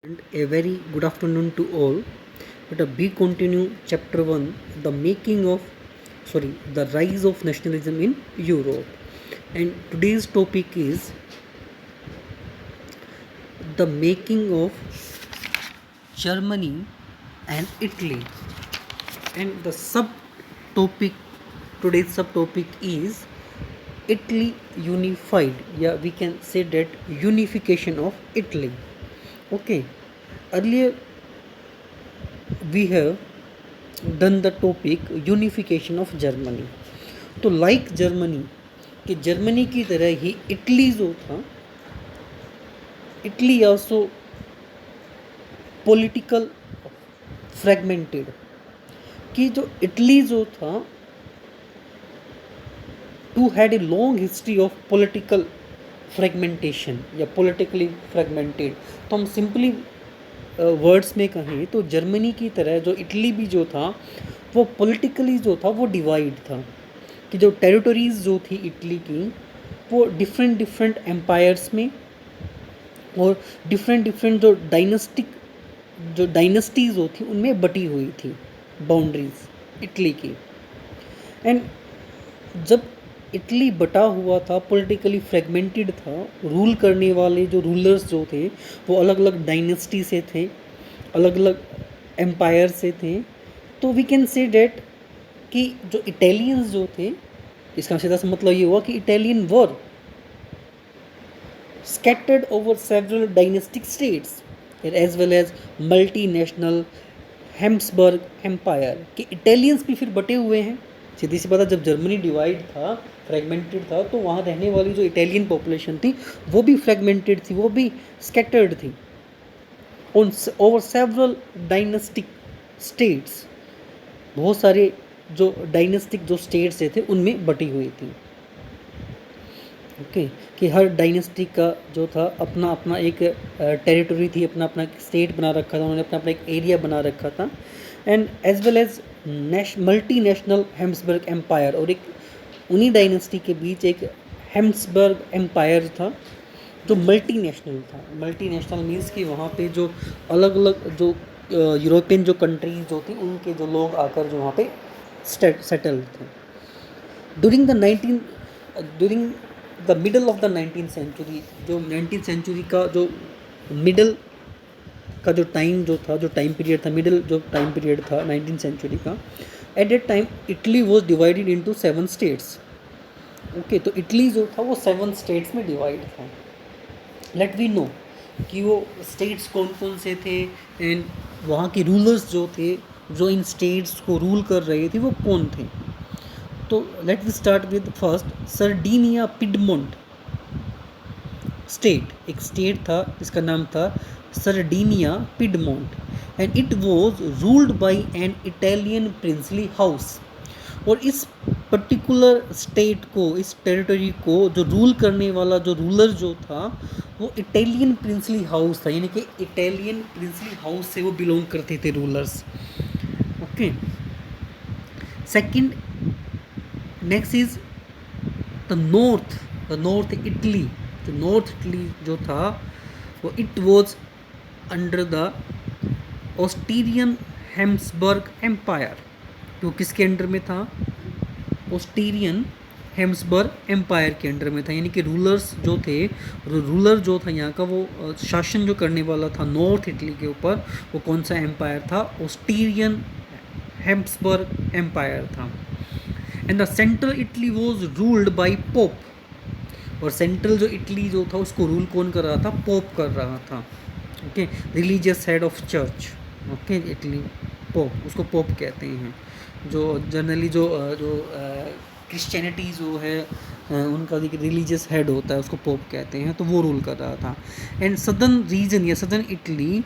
And a very good afternoon to all. We continue chapter 1, the rise of nationalism in Europe. And today's topic is the making of Germany and Italy. And the today's subtopic is Italy unified. Yeah, we can say that unification of Italy. Okay, earlier we have done the topic unification of Germany. तो like Germany कि Germany की तरह ही Italy जो था, Italy also political fragmented. कि जो Italy जो था to had a long history of political fragmentation या पॉलिटिकली फ्रेगमेंटेड. तो हम सिंपली वर्ड्स में कहें तो जर्मनी की तरह जो इटली भी जो था वो पॉलिटिकली जो था वो डिवाइड था. कि जो टेरिटरीज़ जो थी इटली की वो डिफरेंट एम्पायर्स में और डिफरेंट जो डायनेस्टीज़ जो थी उनमें बटी हुई थी बाउंड्रीज इटली की. एंड जब इटली बटा हुआ था, पॉलिटिकली फ्रेगमेंटेड था, रूल करने वाले जो रूलर्स जो थे वो अलग अलग डायनेस्टी से थे, अलग अलग एम्पायर से थे. तो वी कैन से डेट कि जो इटालियंस जो थे, इसका सीधा सा मतलब ये हुआ कि Italian were scattered over several dynastic states as well as multinational Habsburg empire. कि इटालियंस भी फिर बटे हुए हैं. सीधी सी बात है, जब जर्मनी डिवाइड था, फ्रेगमेंटेड था, तो वहाँ रहने वाली जो इटालियन पॉपुलेशन थी वो भी फ्रेगमेंटेड थी, वो भी स्कैटर्ड थी on over several dynastic states. बहुत सारे जो डायनेस्टिक जो स्टेट्स थे उनमें बटी हुई थी. ओके कि हर डायनेस्टी का जो था अपना अपना एक टेरिटरी थी, अपना अपना स्टेट बना रखा था, उन्होंने अपना अपना एक एरिया बना रखा था. And as well as multinational Habsburg empire, और एक उन्हीं डायनेस्टी के बीच एक हैम्सबर्ग एम्पायर था जो मल्टी नेशनल था. मल्टी नेशनल मीन्स कि वहाँ पे जो अलग अलग जो यूरोपियन जो कंट्रीज जो थी उनके जो लोग आकर जो वहाँ पे सेटल थे. During the middle of the 19th century, जो 19th सेंचुरी का जो मिडल का जो टाइम जो था, जो टाइम पीरियड था, मिडल जो टाइम पीरियड था 19th सेंचुरी का, at that time Italy was divided into 7 states. Okay, तो इटली जो था वो 7 स्टेट्स में डिवाइड था. लेट वी नो कि वो स्टेट्स कौन कौन से थे एंड वहाँ के रूलर्स जो थे, जो इन स्टेट्स को रूल कर रहे थे, वो कौन थे. तो let we start with first Sardinia Piedmont state. एक स्टेट था जिसका नाम था Sardinia Piedmont, and it was ruled by an Italian princely house. और इस पर्टिकुलर स्टेट को, इस टेरिटरी को जो रूल करने वाला जो रूलर जो था वो इटालियन प्रिंसली हाउस था. यानी कि इटालियन प्रिंसली हाउस से वो बिलोंग करते थे rulers. Okay, second next is the north Italy. जो नॉर्थ इटली जो था वो it was under the Austrian Habsburg empire. तो किसके अंडर में था? ऑस्ट्रियन हैम्सबर्ग एम्पायर के अंडर में था. यानी कि रूलर जो था यहाँ का, वो शासन जो करने वाला था नॉर्थ इटली के ऊपर, वो कौन सा एम्पायर था? ऑस्ट्रियन हैम्सबर्ग एम्पायर था. And the central Italy was ruled by pope. और सेंट्रल जो इटली जो था उसको रूल कौन कर रहा था? पोप कर रहा था. Okay, religious head of church. Okay, Italy pope, उसको पोप कहते हैं. जो जनरली जो क्रिश्चियनिटी जो है उनका रिलीजियस हेड होता है, उसको पोप कहते हैं. तो वो रूल कर रहा था. एंड सदर्न रीजन या southern Italy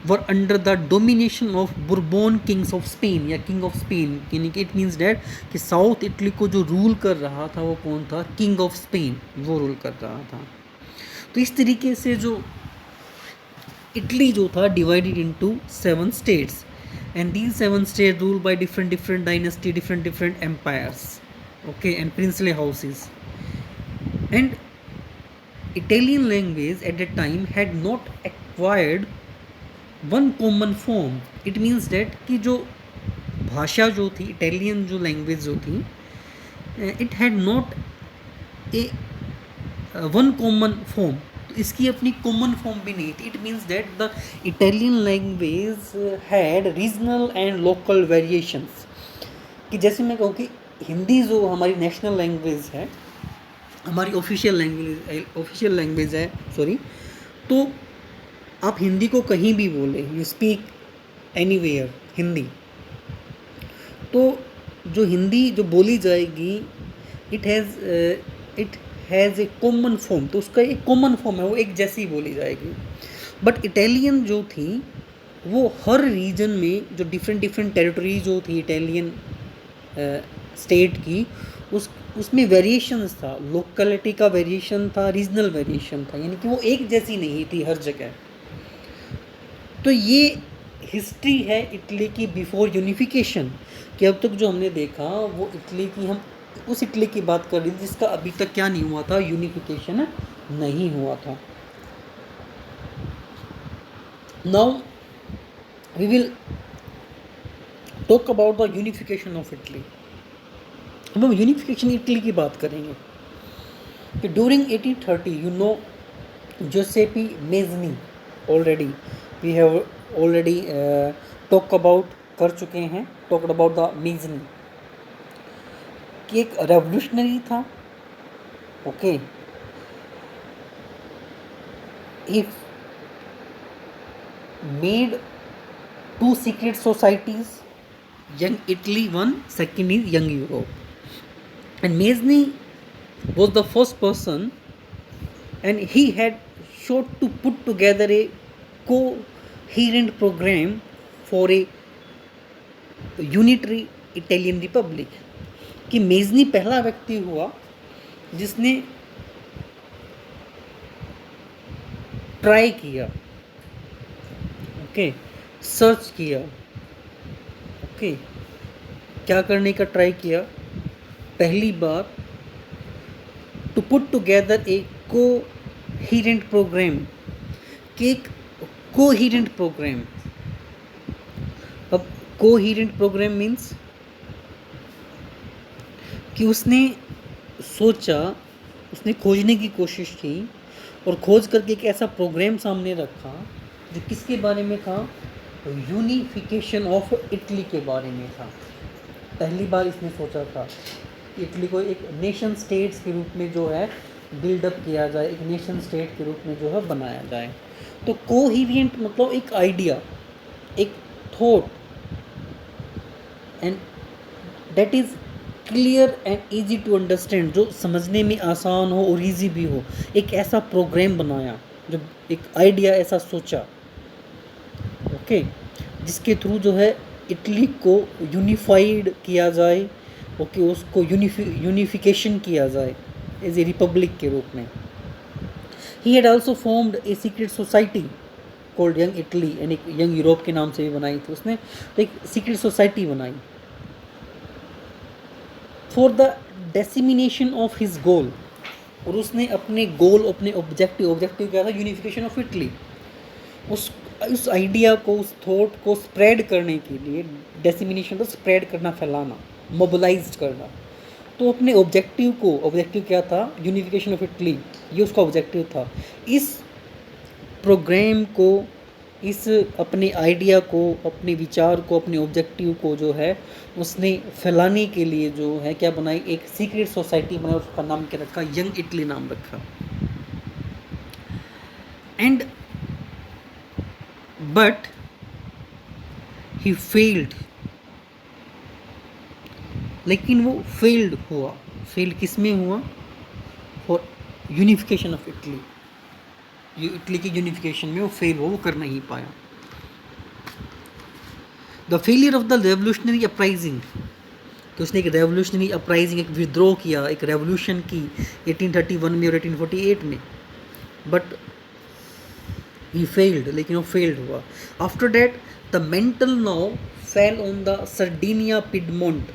were under the domination of Bourbon kings of Spain या किंग ऑफ स्पेन. यानी कि इट मीन्स डैट कि साउथ इटली को जो रूल कर रहा था वो कौन था? किंग ऑफ स्पेन, वो रूल कर रहा था. तो इस तरीके से जो इटली जो था divided into 7 states, and these 7 state rule by different dynasty, different empires. Okay, and princely houses. And Italian language at that time had not acquired one common form. It means that कि जो भाषा जो थी, Italian जो language जो थी, it had not a one common form. तो इसकी अपनी कॉमन फॉर्म भी नहीं थी. It means that the Italian language had regional and local variations. कि जैसे मैं कहूँ कि हिंदी जो हमारी नेशनल लैंग्वेज है, हमारी ऑफिशियल लैंग्वेज है, सॉरी, तो आप हिंदी को कहीं भी बोले, यू स्पीक एनीवेयर हिंदी, तो जो हिंदी जो बोली जाएगी, it has a common form. तो उसका एक कॉमन फॉर्म है, वो एक जैसी बोली जाएगी. बट इटालियन जो थी वो हर रीजन में जो डिफरेंट टेरिटरी जो थी इटालियन स्टेट की, उसमें वेरिएशंस था. लोकेलिटी का वेरिएशन था, रीजनल वेरिएशन था, यानी कि वो एक जैसी नहीं थी हर जगह. तो ये हिस्ट्री है इटली की बिफोर यूनिफिकेशन. कि अब तक जो हमने देखा वो इटली की, हम उस इटली की बात कर रहे हैं जिसका अभी तक क्या नहीं हुआ था, यूनिफिकेशन नहीं हुआ था. Now we will talk about the unification of Italy. अब हम यूनिफिकेशन इटली की बात करेंगे. कि during 1830, you know, Giuseppe Mazzini, already we have already talk about कर चुके हैं, टॉक्ड अबाउट द मेजनी, कि एक रेवोल्यूशनरी था. Okay, if made two secret societies, Young Italy one, second is Young Europe. And Mazzini was the first person, and he had sought to put together a coherent program for a unitary Italian Republic. कि Mazzini पहला व्यक्ति हुआ जिसने try किया, okay, search किया, okay, क्या करने का ट्राई किया. पहली बार to put together a coherent programme. कि एक कोहेरेंट प्रोग्राम. अब कोहेरेंट प्रोग्राम मीन्स कि उसने सोचा, उसने खोजने की कोशिश की और खोज करके एक ऐसा प्रोग्राम सामने रखा जो किसके बारे में था, यूनिफिकेशन ऑफ इटली के बारे में था. पहली बार इसने सोचा था इटली को एक नेशन स्टेट्स के रूप में जो है बिल्डअप किया जाए, एक नेशन स्टेट के रूप में जो है बनाया जाए. तो कोहेरेंट मतलब एक आइडिया, एक thought, and that is clear and easy to understand, जो समझने में आसान हो और ईजी भी हो. एक ऐसा प्रोग्राम बनाया, जो एक आइडिया ऐसा सोचा, ओके, जिसके थ्रू जो है इटली को यूनिफाइड किया जाए, ओके, उसको यूनिफिकेशन किया जाए एज ए रिपब्लिक के रूप में. He had also formed a secret society called Young Italy, यानी यंग यूरोप के नाम से भी बनाई थी उसने. तो एक सीक्रेट सोसाइटी बनाई for the dissemination of his goal. और उसने अपने गोल, अपने ऑब्जेक्टिव क्या था, यूनिफिकेशन ऑफ इटली. उस आइडिया को, उस थॉट को स्प्रेड करने के लिए, डेसिमिनेशन तो स्प्रेड करना, फैलाना, मोबिलाइज करना. तो अपने ऑब्जेक्टिव क्या था, यूनिफिकेशन ऑफ इटली, ये उसका ऑब्जेक्टिव था. इस प्रोग्राम को, इस अपने आइडिया को, अपने विचार को, अपने ऑब्जेक्टिव को जो है उसने फैलाने के लिए जो है क्या बनाई, एक सीक्रेट सोसाइटी बनाई. उसका नाम क्या रखा, यंग इटली नाम रखा. एंड बट ही फेल्ड, लेकिन वो फेल्ड हुआ. फेल्ड किस में हुआ, for unification of Italy. Italy की यूनिफिकेशन में वो फेल हुआ, वो कर नहीं पाया. The failure of the revolutionary uprising, कि उसने एक रेवोल्यूशनरी अपराइजिंग, एक विद्रोह किया, एक रेवोल्यूशन की 1831 में और 1848 में. बट ही फेल्ड, लेकिन वो फेल्ड हुआ. After that the mental now fell on the Sardinia Piedmont.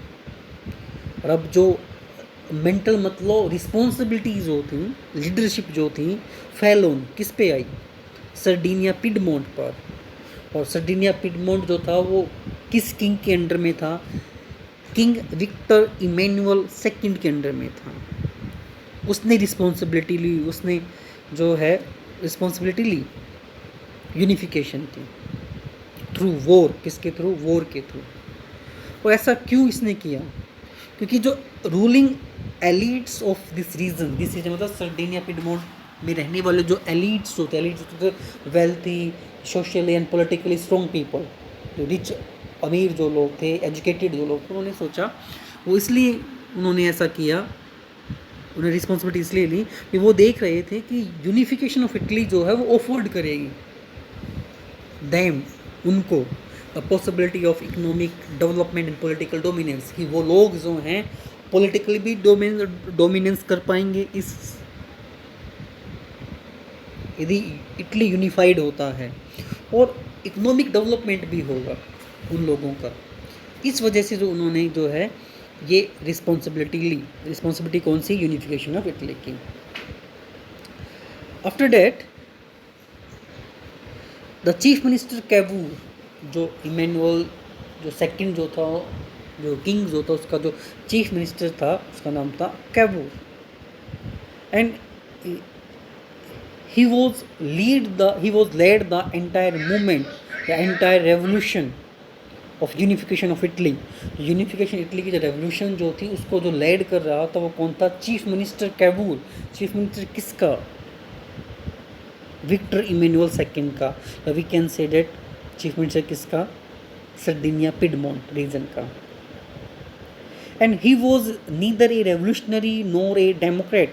और अब जो मेंटल मतलब रिस्पॉन्सिबिलिटीज जो थी, लीडरशिप जो थी, फेल ऑन किस पे आई, सर्डिनिया पिडमोंट पर। और सर्डिनिया पिडमोंट जो था वो किस किंग के अंडर में था? किंग विक्टर इमैनुअल सेकंड के अंडर में था। उसने रिस्पॉन्सिबिलिटी ली, उसने जो है रिस्पॉन्सिबिलिटी ली यूनिफिकेशन की थ्रू वॉर। किसके थ्रू? वॉर के थ्रू। और ऐसा क्यों इसने किया? क्योंकि जो ruling elites of this region मतलब सर्डिनिया पिडमोंट में रहने वाले जो एलिट्स होते wealthy, socially and politically strong people, जो रिच अमीर जो लोग थे, एजुकेटेड जो लोग थे, उन्होंने सोचा, वो इसलिए उन्होंने ऐसा किया, उन्हें रिस्पॉन्सिबिलिटी इसलिए ली कि वो देख रहे थे कि यूनिफिकेशन ऑफ इटली जो है वो अफोर्ड करेगी दैम, उनको the possibility of economic development and political dominance, कि वो लोग जो हैं पॉलिटिकली भी डोमिनेंस कर पाएंगे इस, यदि इटली यूनिफाइड होता है, और इकोनॉमिक डेवलपमेंट भी होगा उन लोगों का। इस वजह से जो उन्होंने जो है ये रिस्पॉन्सिबिलिटी ली। रिस्पॉन्सिबिलिटी कौन सी? यूनिफिकेशन ऑफ इटली की। After that the chief minister Cavour, जो इमैनुअल जो सेकंड जो था, जो किंग जो था, उसका जो चीफ मिनिस्टर था उसका नाम था Cavour, and he was led the entire movement, the entire revolution of unification of Italy। Unification Italy की जो रेवोल्यूशन जो थी उसको जो लेड कर रहा था वो कौन था? Chief minister Cavour. Chief minister किसका? विक्टर इमैनुअल सेकंड का। We can say that chief minister किसका? सर्डिनिया पिडमोंट रीजन का। And he was neither a revolutionary nor a democrat.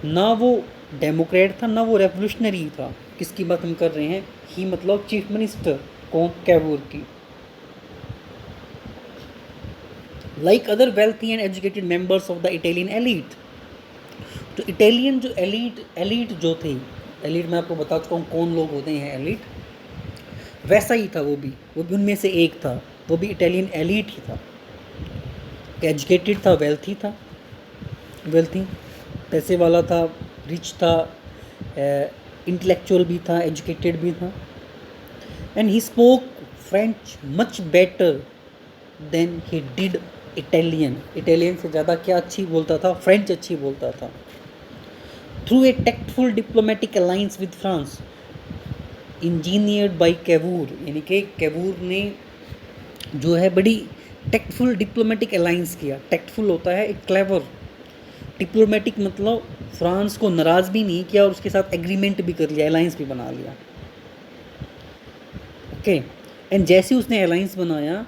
ना वो डेमोक्रेट था ना वो रेवोल्यूशनरी था। किसकी बात हम कर रहे हैं? ही मतलब चीफ मिनिस्टर, कौन? कैवूर की। Like other wealthy and educated members of the Italian elite, तो इटालियन जो एलीट जो थे, एलीट मैं आपको बता चुका हूँ कौन लोग होते हैं एलीट, वैसा ही था वो भी उनमें से एक था। वो भी इटालियन एलीट ही था, एजुकेटेड था, वेल्थी पैसे वाला था, रिच था, इंटेलेक्चुअल भी था, एजुकेटेड भी था। And he spoke French much better than he did Italian. Italian से ज़्यादा क्या अच्छी बोलता था? फ्रेंच अच्छी बोलता था। Through a tactful diplomatic aligns with France engineered by Cavour, यानी कि कैवूर ने जो है बड़ी टेक्टफुल डिप्लोमेटिक अलाइंस किया। टेक्टफुल होता है एक क्लेवर, डिप्लोमेटिक मतलब फ्रांस को नाराज़ भी नहीं किया और उसके साथ एग्रीमेंट भी कर लिया, अलाइंस भी बना लिया। ओके, एंड जैसे उसने अलाइंस बनाया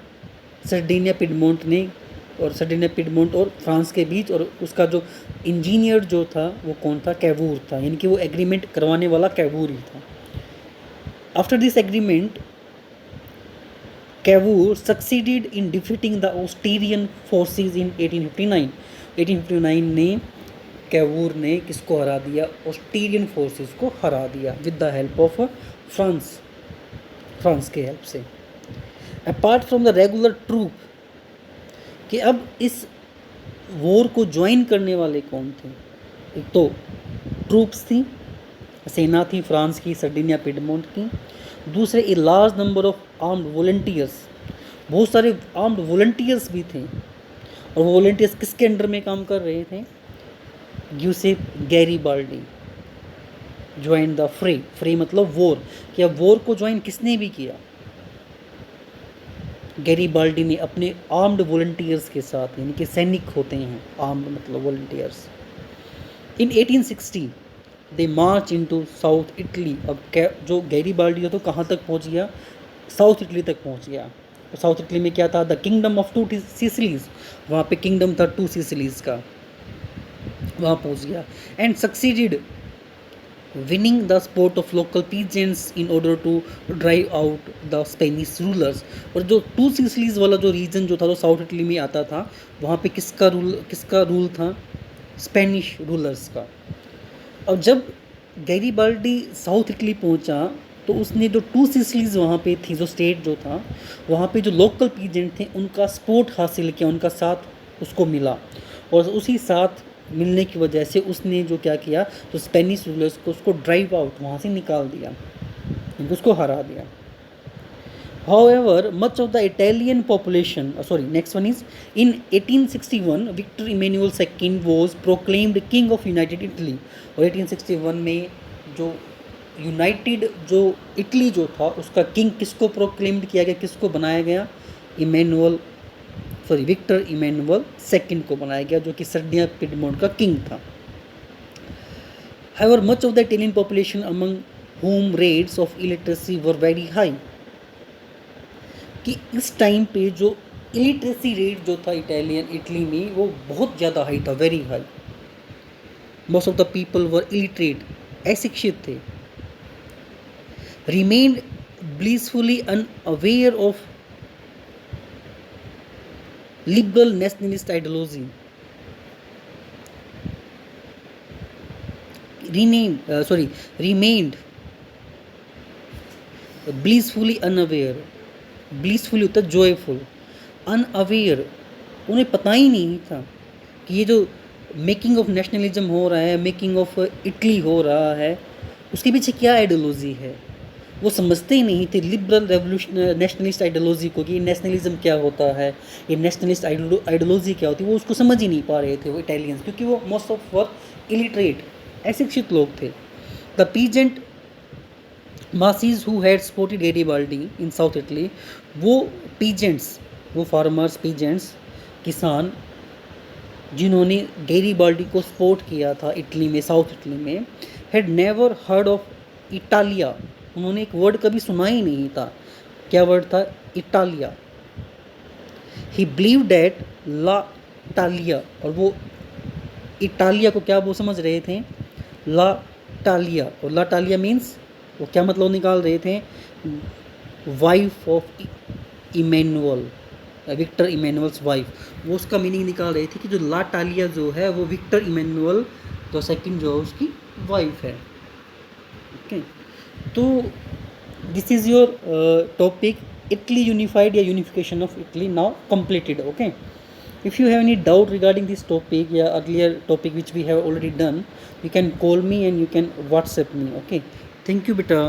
सर्डिनिया पिडमोंट और फ्रांस के बीच, और उसका जो इंजीनियर जो था वो कौन था? कैवूर था, यानी कि वो एग्रीमेंट करवाने वाला कैवूर ही था। After this agreement Cavour succeeded in defeating the Austrian forces in 1859। 1859 ने कैवूर ने किसको हरा दिया? ऑस्ट्रियन फोर्सेस को हरा दिया with the help of France के हेल्प से। Apart from the regular troop, कि अब इस वॉर को ज्वाइन करने वाले कौन थे? एक तो ट्रूप्स थी, सेना थी फ्रांस की, सर्डिनिया पिडमोंट की। दूसरे a large number of armed volunteers, बहुत सारे आर्म्ड वॉलंटियर्स भी थे। और वो वॉलंटियर्स किसके अंडर में काम कर रहे थे? गियुसेप गैरिबाल्डी ज्वाइन द फ्रे मतलब वॉर। कि अब वॉर को ज्वाइन किसने भी किया? गैरिबाल्डी ने अपने आर्म्ड वॉलंटियर्स के साथ, यानी कि सैनिक होते हैं आर्म्ड मतलब वॉलंटियर्स। इन 1860 दे मार्च इनटू साउथ इटली। अब जो गैरिबाल्डी तो कहाँ तक पहुँच गया? साउथ इटली तक पहुँच गया। तो साउथ इटली में क्या था? द किंगडम ऑफ 2 सिसिलीज, वहाँ पे किंगडम था 2 सिसिलीज का, वहाँ पहुँच गया। And succeeded winning the support of local peasants in order to drive out the Spanish rulers। और जो 2 सिसिलीज वाला जो रीजन जो था, जो साउथ इटली में आता था, वहाँ पे किसका रूल था? स्पेनिश रूलर्स का। और जब गैरिबाल्डी साउथ इटली पहुँचा तो उसने जो 2 सिसिलीज वहाँ पे थी, जो स्टेट जो था, वहाँ पे जो लोकल पीजेंट थे उनका सपोर्ट हासिल किया, उनका साथ उसको मिला। और उसी साथ मिलने की वजह से उसने जो क्या किया, तो स्पेनिश रूलर्स को उसको ड्राइव आउट, वहाँ से निकाल दिया। उसको हरा दिया. However, much of the Italian population, next one is in 1861, Victor Emmanuel II was proclaimed King of United Italy. और 1861 में जो यूनाइटेड जो इटली जो था उसका किंग किसको प्रोक्लेम्ड किया गया, किसको बनाया गया? विक्टर इमैनुअल सेकंड को बनाया गया, जो कि सर्डिया पिडमोंट का किंग था. However, much of the Italian population among whom rates of illiteracy were very high. कि इस टाइम पे जो इलिटरेसी रेट जो था इटली में वो बहुत ज़्यादा हाई था, very high. Most of the people were illiterate, अशिक्षित थे. Remained blissfully unaware of liberal nationalist ideology. Remained blissfully unaware. Blissful होता है जॉयफुल, अनअवेयर उन्हें पता ही नहीं था कि ये जो मेकिंग ऑफ नेशनलिज्म हो रहा है, मेकिंग ऑफ इटली हो रहा है, उसके पीछे क्या आइडियोलॉजी है. वो समझते ही नहीं थे लिबरल रेवोल्यूशन नेशनलिस्ट आइडियोलॉजी को, कि ये नेशनलिज्म क्या होता है, ये नेशनलिस्ट आइडियोलॉजी क्या होती है. वो उसको समझ ही नहीं पा रहे थे वो इटालियंस, क्योंकि वो मोस्ट ऑफ वर इलिटरेट, अशिक्षित लोग थे. The peasant masses who had supported Garibaldi in South Italy, वो peasants, वो farmers, peasants, किसान जिन्होंने गैरीबाल्डी को सपोर्ट किया था इटली में, साउथ इटली में, had never heard of Italia. उन्होंने एक वर्ड कभी सुना ही नहीं था. क्या वर्ड था? Italia. he believed that L'Italia, और वो इटालिया को क्या वो समझ रहे थे? L'Italia. और ला टालिया मीन्स वो क्या मतलब निकाल रहे थे? Wife of Emmanuel, Victor Emmanuel's wife. वो उसका मीनिंग निकाल रहे थे कि जो ला टालिया जो है वो विक्टर इमैनुअल जो सेकंड जो है उसकी वाइफ है. ओके, तो this is your topic Italy unified या unification of Italy now completed. Okay, if you have any doubt regarding this topic या earlier topic which we have already done, you can call me and you can WhatsApp me. Okay, thank you beta.